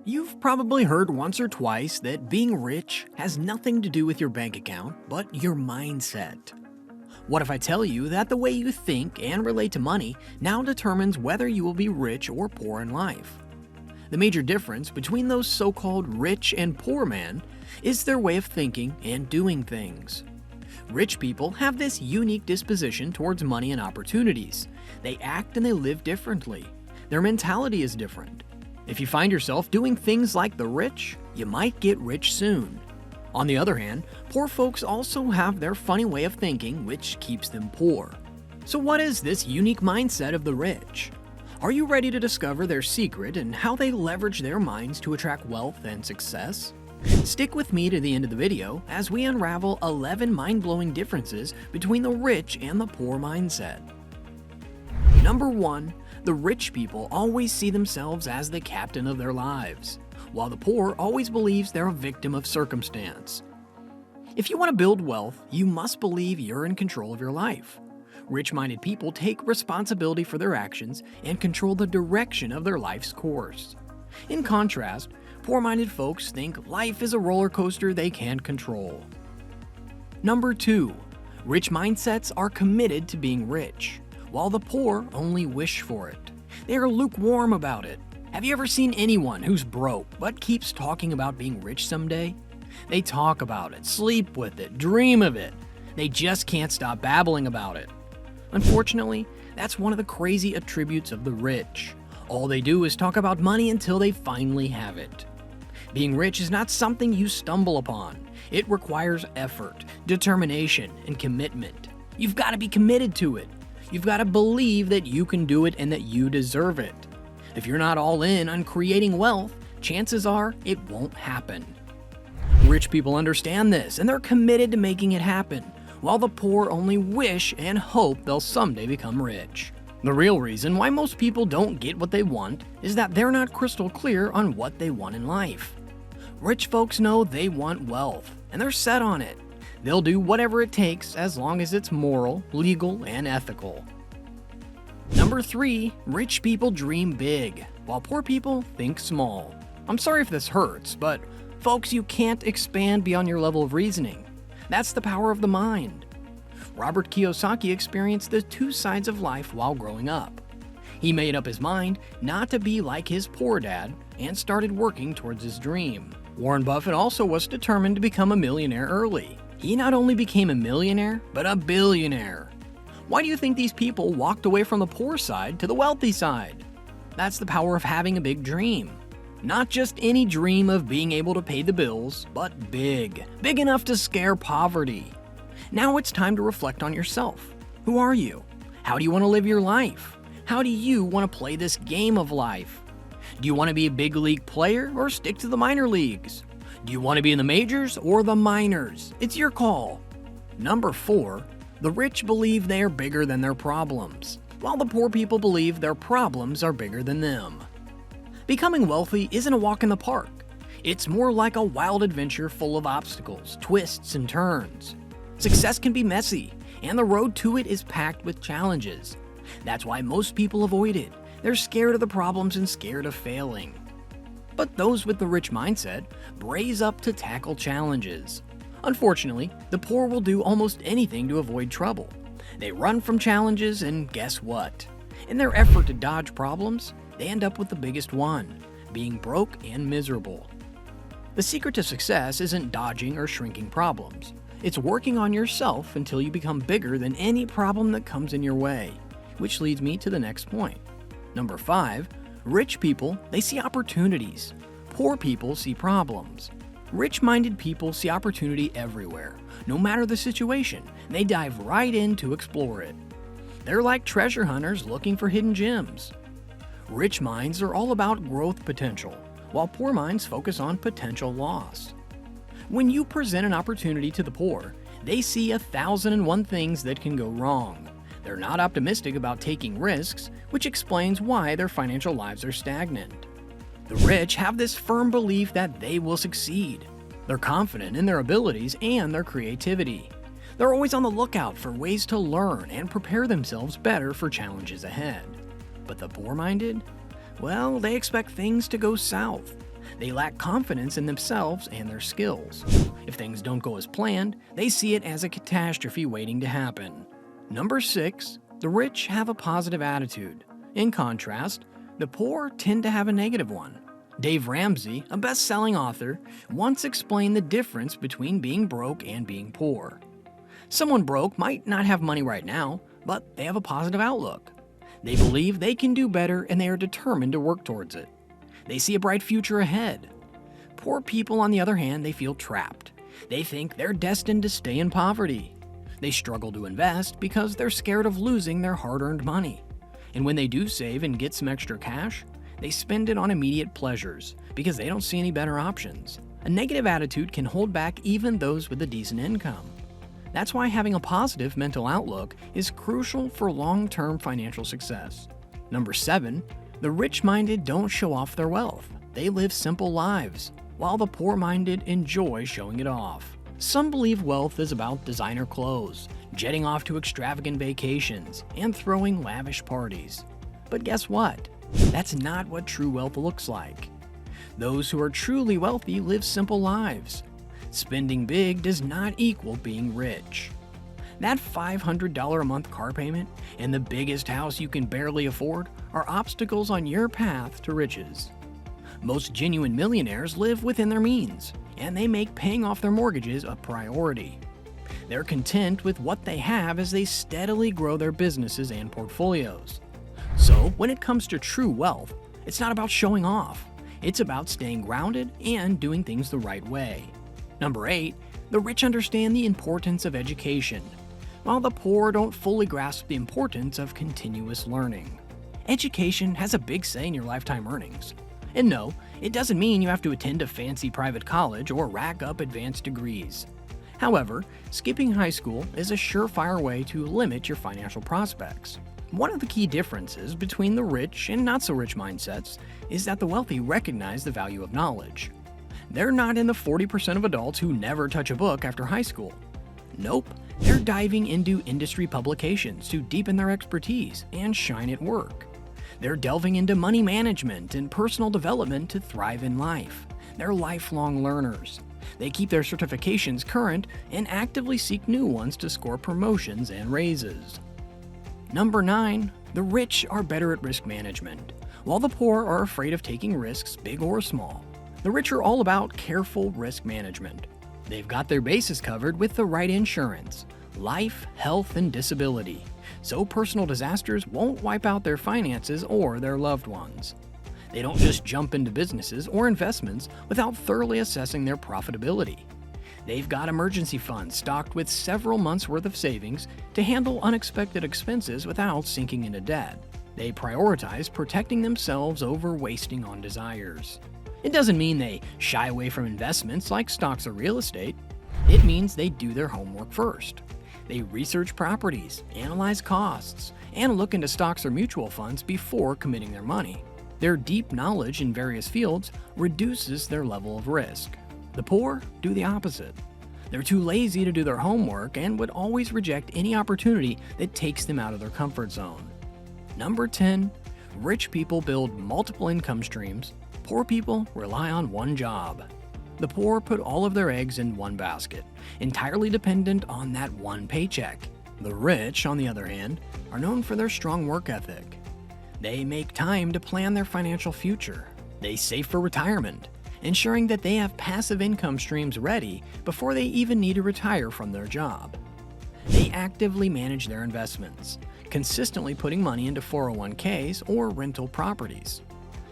You've probably heard once or twice that being rich has nothing to do with your bank account, but your mindset. What if I tell you that the way you think and relate to money now determines whether you will be rich or poor in life? The major difference between those so-called rich and poor men is their way of thinking and doing things. Rich people have this unique disposition towards money and opportunities. They act and they live differently. Their mentality is different. If you find yourself doing things like the rich, you might get rich soon. On the other hand, poor folks also have their funny way of thinking, which keeps them poor. So what is this unique mindset of the rich? Are you ready to discover their secret and how they leverage their minds to attract wealth and success? Stick with me to the end of the video as we unravel 11 mind-blowing differences between the rich and the poor mindset. Number 1. The rich people always see themselves as the captain of their lives, while the poor always believes they're a victim of circumstance. If you want to build wealth, you must believe you're in control of your life. Rich-minded people take responsibility for their actions and control the direction of their life's course. In contrast, poor-minded folks think life is a roller coaster they can't control. Number 2. Rich mindsets are committed to being rich, while the poor only wish for it. They are lukewarm about it. Have you ever seen anyone who's broke but keeps talking about being rich someday? They talk about it, sleep with it, dream of it. They just can't stop babbling about it. Unfortunately, that's one of the crazy attributes of the rich. All they do is talk about money until they finally have it. Being rich is not something you stumble upon. It requires effort, determination, and commitment. You've got to be committed to it. You've got to believe that you can do it and that you deserve it. If you're not all in on creating wealth, chances are it won't happen. Rich people understand this and they're committed to making it happen, while the poor only wish and hope they'll someday become rich. The real reason why most people don't get what they want is that they're not crystal clear on what they want in life. Rich folks know they want wealth, and they're set on it. They'll do whatever it takes as long as it's moral, legal, and ethical. Number 3. Rich people dream big, while poor people think small. I'm sorry if this hurts, but folks, you can't expand beyond your level of reasoning. That's the power of the mind. Robert Kiyosaki experienced the two sides of life while growing up. He made up his mind not to be like his poor dad and started working towards his dream. Warren Buffett also was determined to become a millionaire early. He not only became a millionaire, but a billionaire. Why do you think these people walked away from the poor side to the wealthy side? That's the power of having a big dream. Not just any dream of being able to pay the bills, but big. Big enough to scare poverty. Now it's time to reflect on yourself. Who are you? How do you want to live your life? How do you want to play this game of life? Do you want to be a big league player or stick to the minor leagues? Do you want to be in the majors or the minors? It's your call. Number 4. The rich believe they are bigger than their problems, while the poor people believe their problems are bigger than them. Becoming wealthy isn't a walk in the park. It's more like a wild adventure full of obstacles, twists, and turns. Success can be messy, and the road to it is packed with challenges. That's why most people avoid it. They're scared of the problems and scared of failing. But those with the rich mindset brace up to tackle challenges. Unfortunately, the poor will do almost anything to avoid trouble. They run from challenges, and guess what? In their effort to dodge problems, they end up with the biggest one, being broke and miserable. The secret to success isn't dodging or shrinking problems. It's working on yourself until you become bigger than any problem that comes in your way, which leads me to the next point. Number 5. Rich people, they see opportunities. Poor people see problems. Rich-minded people see opportunity everywhere. No matter the situation, they dive right in to explore it. They're like treasure hunters looking for hidden gems. Rich minds are all about growth potential, while poor minds focus on potential loss. When you present an opportunity to the poor, they see 1,001 things that can go wrong. They're not optimistic about taking risks, which explains why their financial lives are stagnant. The rich have this firm belief that they will succeed. They're confident in their abilities and their creativity. They're always on the lookout for ways to learn and prepare themselves better for challenges ahead. But the poor-minded? Well, they expect things to go south. They lack confidence in themselves and their skills. If things don't go as planned, they see it as a catastrophe waiting to happen. Number 6, the rich have a positive attitude. In contrast, the poor tend to have a negative one. Dave Ramsey, a best-selling author, once explained the difference between being broke and being poor. Someone broke might not have money right now, but they have a positive outlook. They believe they can do better and they are determined to work towards it. They see a bright future ahead. Poor people, on the other hand, they feel trapped. They think they're destined to stay in poverty. They struggle to invest because they're scared of losing their hard-earned money. And when they do save and get some extra cash, they spend it on immediate pleasures because they don't see any better options. A negative attitude can hold back even those with a decent income. That's why having a positive mental outlook is crucial for long-term financial success. Number 7, the rich-minded don't show off their wealth. They live simple lives, while the poor-minded enjoy showing it off. Some believe wealth is about designer clothes, jetting off to extravagant vacations, and throwing lavish parties. But guess what? That's not what true wealth looks like. Those who are truly wealthy live simple lives. Spending big does not equal being rich. That $500 a month car payment and the biggest house you can barely afford are obstacles on your path to riches. Most genuine millionaires live within their means, and they make paying off their mortgages a priority. They're content with what they have as they steadily grow their businesses and portfolios. So, when it comes to true wealth, it's not about showing off. It's about staying grounded and doing things the right way. Number 8, the rich understand the importance of education, while the poor don't fully grasp the importance of continuous learning. Education has a big say in your lifetime earnings. And no, it doesn't mean you have to attend a fancy private college or rack up advanced degrees. However, skipping high school is a surefire way to limit your financial prospects. One of the key differences between the rich and not-so-rich mindsets is that the wealthy recognize the value of knowledge. They're not in the 40% of adults who never touch a book after high school. Nope, they're diving into industry publications to deepen their expertise and shine at work. They're delving into money management and personal development to thrive in life. They're lifelong learners. They keep their certifications current and actively seek new ones to score promotions and raises. Number 9, the rich are better at risk management, while the poor are afraid of taking risks, big or small. The rich are all about careful risk management. They've got their bases covered with the right insurance, life, health, and disability, so personal disasters won't wipe out their finances or their loved ones. They don't just jump into businesses or investments without thoroughly assessing their profitability. They've got emergency funds stocked with several months' worth of savings to handle unexpected expenses without sinking into debt. They prioritize protecting themselves over wasting on desires. It doesn't mean they shy away from investments like stocks or real estate. It means they do their homework first. They research properties, analyze costs, and look into stocks or mutual funds before committing their money. Their deep knowledge in various fields reduces their level of risk. The poor do the opposite. They're too lazy to do their homework and would always reject any opportunity that takes them out of their comfort zone. Number 10, rich people build multiple income streams. Poor people rely on one job. The poor put all of their eggs in one basket, entirely dependent on that one paycheck. The rich, on the other hand, are known for their strong work ethic. They make time to plan their financial future. They save for retirement, ensuring that they have passive income streams ready before they even need to retire from their job. They actively manage their investments, consistently putting money into 401ks or rental properties.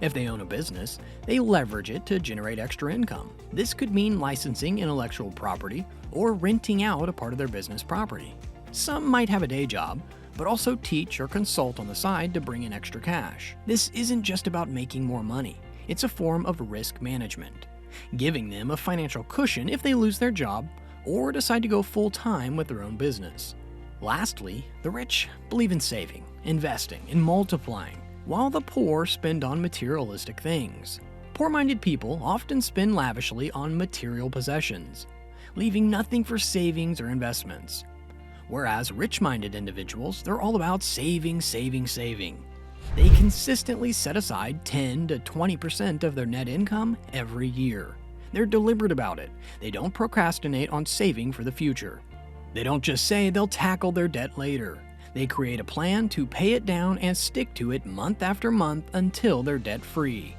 If they own a business, they leverage it to generate extra income. This could mean licensing intellectual property or renting out a part of their business property. Some might have a day job, but also teach or consult on the side to bring in extra cash. This isn't just about making more money. It's a form of risk management, giving them a financial cushion if they lose their job or decide to go full-time with their own business. Lastly, the rich believe in saving, investing, and multiplying, while the poor spend on materialistic things. Poor-minded people often spend lavishly on material possessions, leaving nothing for savings or investments. Whereas rich-minded individuals, they're all about saving, saving, saving. They consistently set aside 10 to 20% of their net income every year. They're deliberate about it. They don't procrastinate on saving for the future. They don't just say they'll tackle their debt later. They create a plan to pay it down and stick to it month after month until they're debt-free.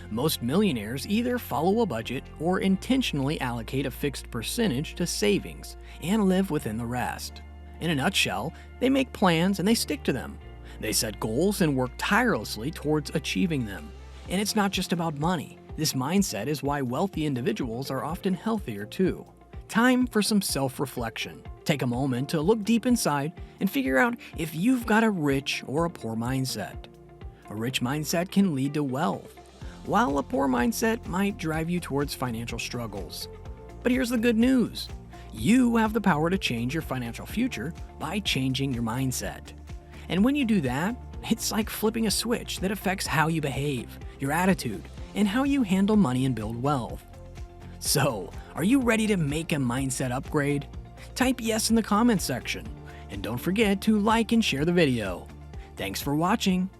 Most millionaires either follow a budget or intentionally allocate a fixed percentage to savings and live within the rest. In a nutshell, they make plans and they stick to them. They set goals and work tirelessly towards achieving them. And it's not just about money. This mindset is why wealthy individuals are often healthier too. Time for some self-reflection. Take a moment to look deep inside and figure out if you've got a rich or a poor mindset. A rich mindset can lead to wealth, while a poor mindset might drive you towards financial struggles. But here's the good news. You have the power to change your financial future by changing your mindset. And when you do that, it's like flipping a switch that affects how you behave, your attitude, and how you handle money and build wealth. So, are you ready to make a mindset upgrade? Type yes in the comments section, and don't forget to like and share the video. Thanks for watching.